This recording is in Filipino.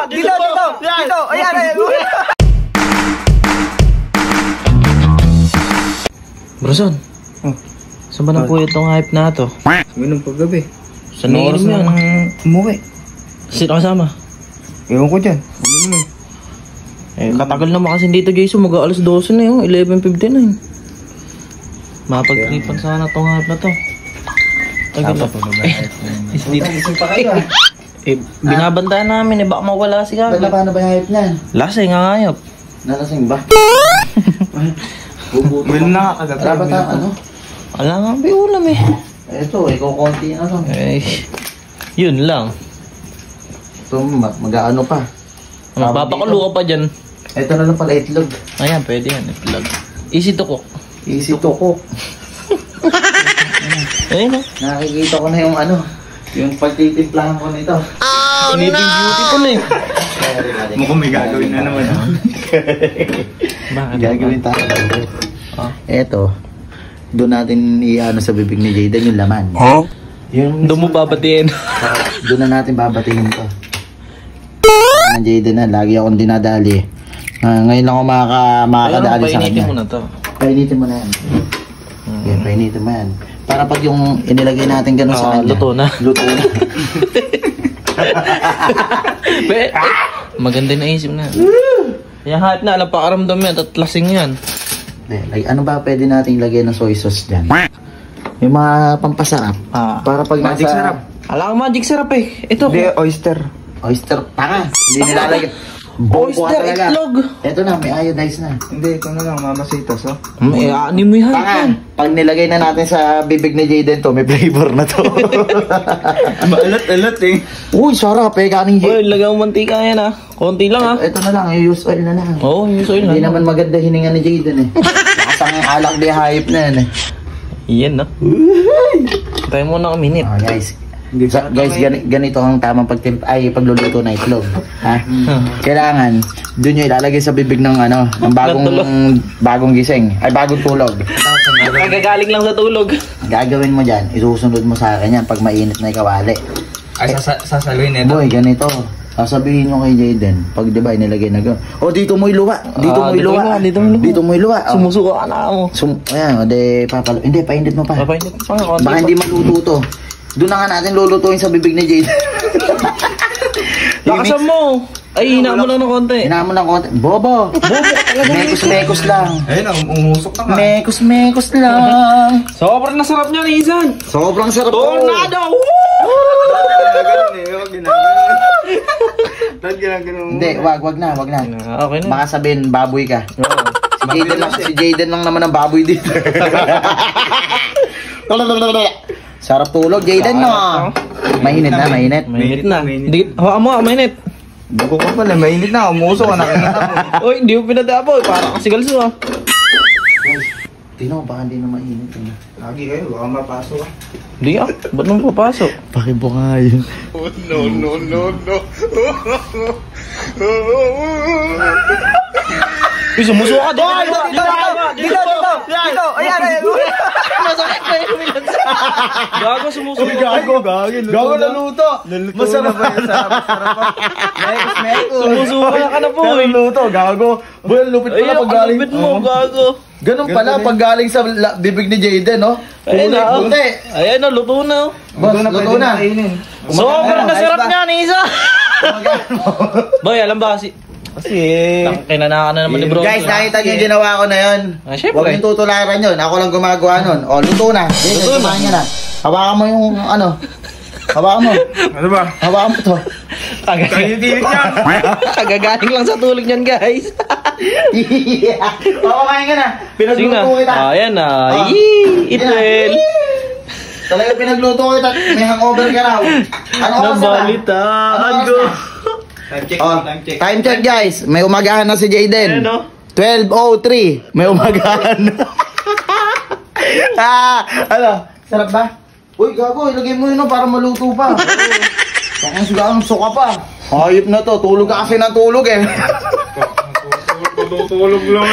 Dito. Ayan. Broson, saan ba na po itong hype na to? Minum paggabi. Saan na inom yan? Umuwi. Sino kasama? Ewan ko dyan. Uminom Katagal naman kasi dito Jason, mag-aalas 12 na yun, 11:59. Mapagtripan sana tong hype na to. Tagal na po. Isang pa kayo Binabantayan namin baka mawala si Gabi. Paano ba yung hype niyan? Lasing nga ngayop. Nalasing ba? Meron na kagabi. Dapat ano? Wala nga may ulam Ito, ikaw konti na lang. Yun lang. Ito, mag-ano pa. Magpapakulo ka pa dyan. Ito na lang pala itlog. Ayan, pwede yan. Itlog. Easy to cook. Easy to cook. Ayun o. Nakikita ko na yung yung pagtitimplahan ko nito. Oh no! Beautiful Mukhang may gagawin na naman. Bakit? Gagawin tayo. Eto. Doon natin sa bibig ni Jayden yung laman. Yung doon mo babatiin. Doon na natin babatiin to. Ang Jayden na, lagi akong dinadali. Ngayon lang ako makakadali sa kanya. Painitin mo na to. Painitin mo na yan. Yan, painitin mo yan. Para pag yung inilagay natin gano'n sa kanya. Luto na. Luto na. Maganda na isip na. Kaya hype na, alam pa karamdam yan, at lasing yan. Ano ba pwede natin ilagay ng soy sauce dyan? Yung mga pampasarap. Para pag Magic nasa... sarap. Alam ka magic sarap Ito. Hindi, oyster. Oyster, tanga. Hindi nilalagay. Oyster, itlog. Ito na, may iodized na. Hindi, ito na lang, mamasitas, oh. Ani mo yung hype yan. Pag nilagay na natin sa bibig ni Jayden to, may flavor na to. Maalat-alat Uy, sarap kaning Uy, lagyan mo mantika yan Konti lang Ito na lang, use oil na lang. Oo, use oil na. Hindi naman maganda hininga ni Jayden Nakasang ang alak di hype na yan Yan Tayo muna minute. Guys, ganito ang tamang pagluluto na itlog. Kailangan doon nyo ilalagay sa bibig ng ng bagong gising, bagong tulog. Kagagaling lang sa tulog. Gagawin mo diyan, isusunod mo sa akin yan pag mainit na ikawali. Ay, sasaluin ito. Boy, ganito. Sasabihin nyo kay Jayden, pag diba inilagay na gano'n. Dito mo iluwa. Dito mo iluwa. Sumusuka ka na mo. Ayan, hindi, paindit mo pa. Baka hindi maluto to. Doon na nga natin lulutuin sa bibig ni Jayden. Lakasan mo! Ay, hinaan mo lang ng konti. Hinaan mo ng konti. Bobo! Mekos lang. Ayun, umusok na nga. Mekos lang. Sobrang nasarap niya, Rizan. Sobrang sarap. Tornado! Hindi, wag na. Okay na. Baka sabihin, baboy ka. Si Jayden lang naman ang baboy dito. Sarap tulog, Jayden no. Mainit na. Mainit na. Hawakan mo, mainit. Buko ko pala, mainit na. Umusok ka, nakikita mo. Uy, hindi mo pinadapo. Parang kasi galso Tino, baka hindi na mainit. Lagi kayo, baka mapasok ka. Hindi ba't mo papasok? Pakibungayin. No. Uy, sumusuka ka Dito. Ayan. Masakit na yung minansa. Gago, sumusuka. Gago na luto. Masarap. Sumusuka ka na po. Luto, gago. Boy, lupit pala pag galing. Lupit mo, gago. Ganun pala pag galing sa bibig ni Jayden, no? Ayan na, luto na. Boss, luto na. Sobrang nasarap niya, Nisa. Boy, alam ba kasi kinanaka na naman ni bro. Guys, nakita niyo yung ginawa ko na yun. Syempre. Huwag yung tutularan yun. Ako lang gumagawa nun. Luto na. Luto na. Hawakan mo yung Hawakan mo. Ano ba? Hawakan mo to. Kagagaling lang sa tulog niyan, guys. Kumain ka na. Pinagluto kita. Ayan na. Itel. Talaga pinagluto kita. May hangover ka raw. Ano ka sa Nabalitaan ko. Time check guys. May umagahan na si Jayden. 12:03. May umagahan na. Sarap ba? Uy, gago. Ilagay mo yun para maluto pa. Kaya sigaang suka pa. Hayop na to. Tulog ka kasi ng tulog Tulog lang.